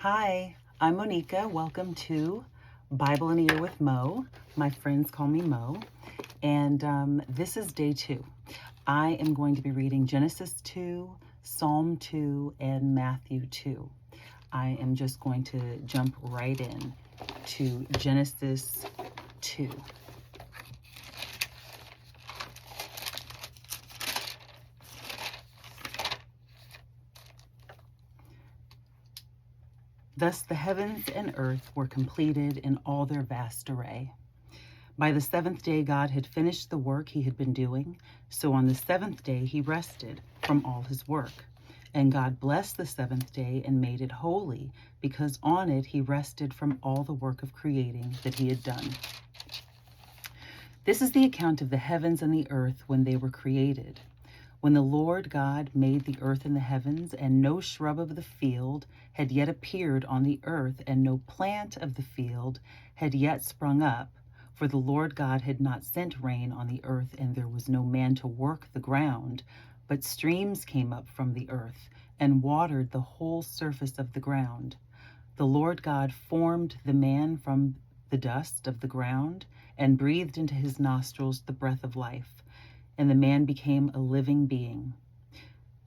Hi, I'm Monica. Welcome to Bible in a Year with Mo. My friends call me Mo. And this is day 2. I am going to be reading Genesis 2, Psalm 2, and Matthew 2. I am just going to jump right in to Genesis 2. Thus the heavens and earth were completed in all their vast array. By the 7th day God had finished the work he had been doing, so on the 7th day he rested from all his work. And God blessed the 7th day and made it holy, because on it he rested from all the work of creating that he had done. This is the account of the heavens and the earth when they were created. When the Lord God made the earth and the heavens, and no shrub of the field had yet appeared on the earth, and no plant of the field had yet sprung up, for the Lord God had not sent rain on the earth, and there was no man to work the ground, but streams came up from the earth and watered the whole surface of the ground. The Lord God formed the man from the dust of the ground and breathed into his nostrils the breath of life, and the man became a living being.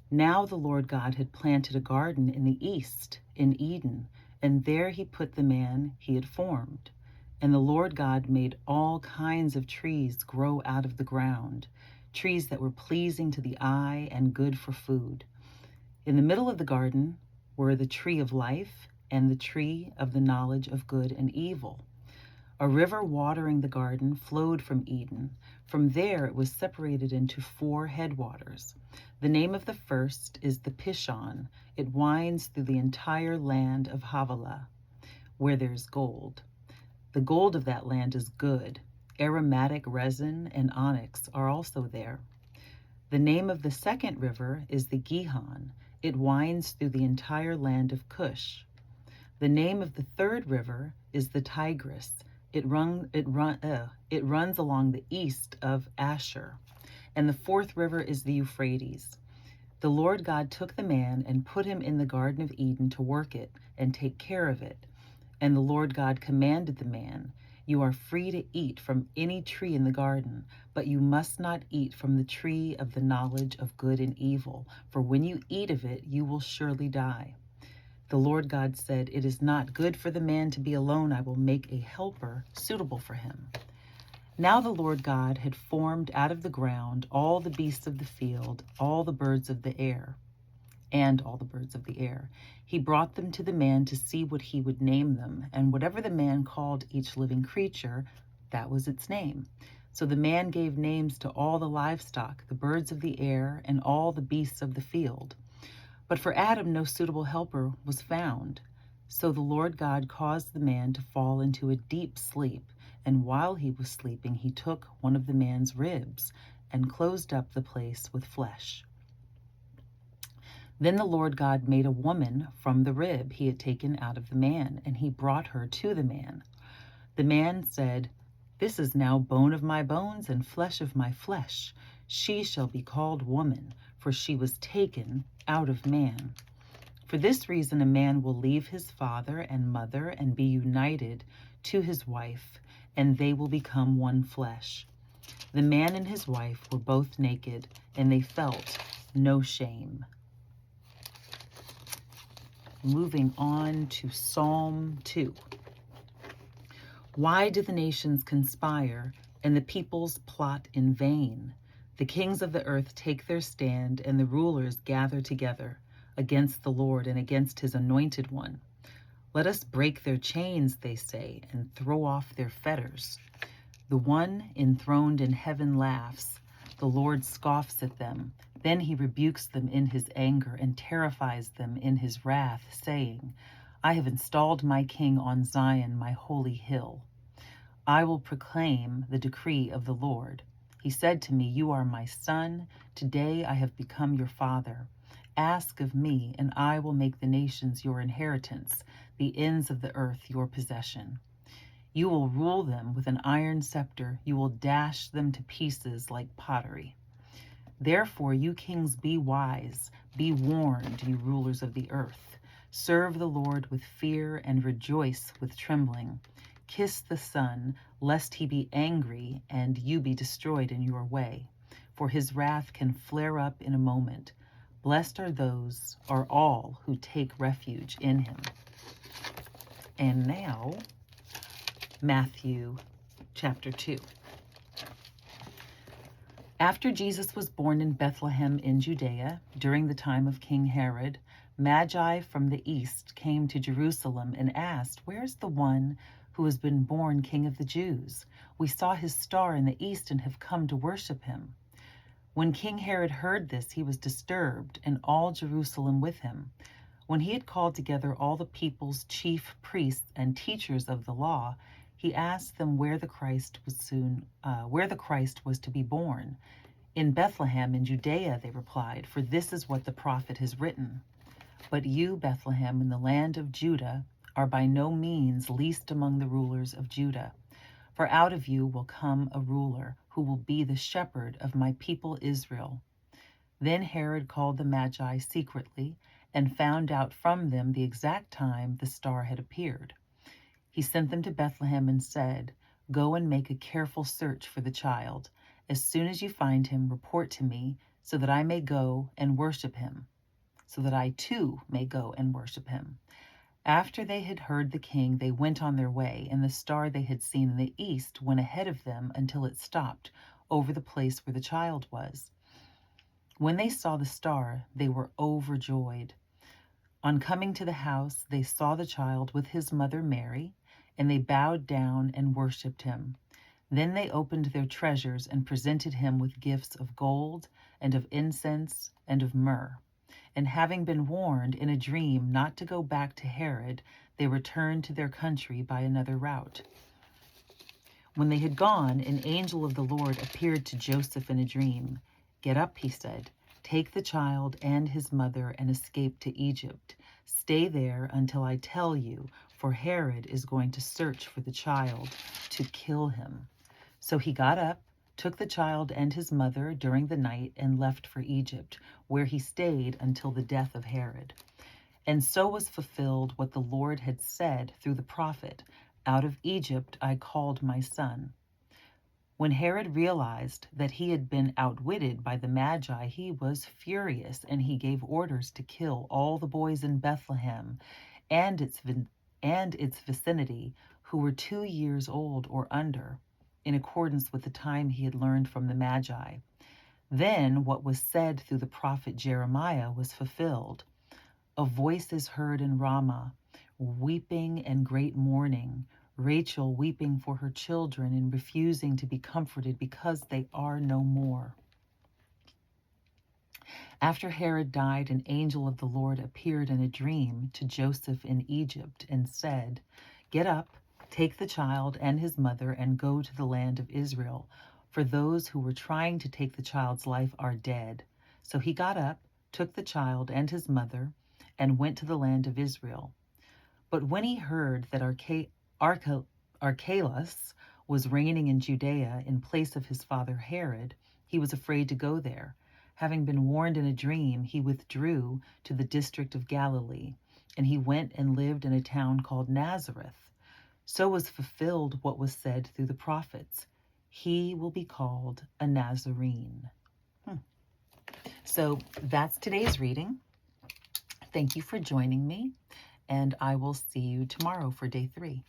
Now the Lord God had planted a garden in the east, in Eden, and there he put the man he had formed. And the Lord God made all kinds of trees grow out of the ground, trees that were pleasing to the eye and good for food. In the middle of the garden were the tree of life and the tree of the knowledge of good and evil. A river watering the garden flowed from Eden. From there it was separated into 4 headwaters. The name of the first is the Pishon. It winds through the entire land of Havilah, where there's gold. The gold of that land is good. Aromatic resin and onyx are also there. The name of the second river is the Gihon. It winds through the entire land of Cush. The name of the third river is the Tigris. It runs along the east of Asher. And the fourth river is the Euphrates. The Lord God took the man and put him in the Garden of Eden to work it and take care of it. And the Lord God commanded the man, "You are free to eat from any tree in the garden, but you must not eat from the tree of the knowledge of good and evil, for when you eat of it, you will surely die." The Lord God said, "It is not good for the man to be alone. I will make a helper suitable for him." Now the Lord God had formed out of the ground all the beasts of the field, all the birds of the air, and all the birds of the air. He brought them to the man to see what he would name them, and whatever the man called each living creature, that was its name. So the man gave names to all the livestock, the birds of the air, and all the beasts of the field. But for Adam no suitable helper was found. So the Lord God caused the man to fall into a deep sleep, and while he was sleeping, he took one of the man's ribs and closed up the place with flesh. Then the Lord God made a woman from the rib he had taken out of the man, and he brought her to the man. The man said, "This is now bone of my bones and flesh of my flesh. She shall be called woman, for she was taken out of man. For this reason a man will leave his father and mother and be united to his wife, and they will become one flesh." The man and his wife were both naked, and they felt no shame. Moving on to Psalm 2. Why do the nations conspire and the peoples plot in vain? The kings of the earth take their stand, and the rulers gather together against the Lord and against his anointed one. "Let us break their chains," they say, "and throw off their fetters." The one enthroned in heaven laughs. The Lord scoffs at them. Then he rebukes them in his anger and terrifies them in his wrath, saying, "I have installed my king on Zion, my holy hill. I will proclaim the decree of the Lord. He said to me, 'You are my son. Today I have become your father. Ask of me, and I will make the nations your inheritance, the ends of the earth your possession. You will rule them with an iron scepter. You will dash them to pieces like pottery.' Therefore, you kings, be wise. Be warned, you rulers of the earth. Serve the Lord with fear and rejoice with trembling. Kiss the Son, lest he be angry and you be destroyed in your way, for his wrath can flare up in a moment. Blessed are all who take refuge in him. And now, Matthew chapter 2. After Jesus was born in Bethlehem in Judea, during the time of King Herod, Magi from the east came to Jerusalem and asked, "Where's the one who has been born King of the Jews? We saw his star in the east and have come to worship him." When King Herod heard this, he was disturbed, and all Jerusalem with him. When he had called together all the people's chief priests and teachers of the law, he asked them where the Christ was to be born. "In Bethlehem in Judea," they replied, "for this is what the prophet has written. But you, Bethlehem, in the land of Judah, are by no means least among the rulers of Judah. For out of you will come a ruler who will be the shepherd of my people Israel." Then Herod called the Magi secretly and found out from them the exact time the star had appeared. He sent them to Bethlehem and said, "Go and make a careful search for the child. As soon as you find him, report to me, so that I may go and worship him, so that I too may go and worship him." After they had heard the king, they went on their way, and the star they had seen in the east went ahead of them until it stopped over the place where the child was. When they saw the star, they were overjoyed. On coming to the house, they saw the child with his mother Mary, and they bowed down and worshipped him. Then they opened their treasures and presented him with gifts of gold and of incense and of myrrh. And having been warned in a dream not to go back to Herod, they returned to their country by another route. When they had gone, an angel of the Lord appeared to Joseph in a dream. "Get up," he said. "Take the child and his mother and escape to Egypt. Stay there until I tell you, for Herod is going to search for the child to kill him." So he got up, took the child and his mother during the night, and left for Egypt, where he stayed until the death of Herod. And so was fulfilled what the Lord had said through the prophet, "Out of Egypt I called my son." When Herod realized that he had been outwitted by the Magi, he was furious, and he gave orders to kill all the boys in Bethlehem and its vicinity who were 2 years old or under, in accordance with the time he had learned from the Magi. Then what was said through the prophet Jeremiah was fulfilled. "A voice is heard in Ramah, weeping and great mourning, Rachel weeping for her children and refusing to be comforted because they are no more." After Herod died, an angel of the Lord appeared in a dream to Joseph in Egypt and said, "Get up, take the child and his mother and go to the land of Israel, for those who were trying to take the child's life are dead." So he got up, took the child and his mother, and went to the land of Israel. But when he heard that Archelaus was reigning in Judea in place of his father Herod, he was afraid to go there. Having been warned in a dream, he withdrew to the district of Galilee, and he went and lived in a town called Nazareth. So was fulfilled what was said through the prophets, "He will be called a Nazarene." So that's today's reading. Thank you for joining me, and I will see you tomorrow for day 3.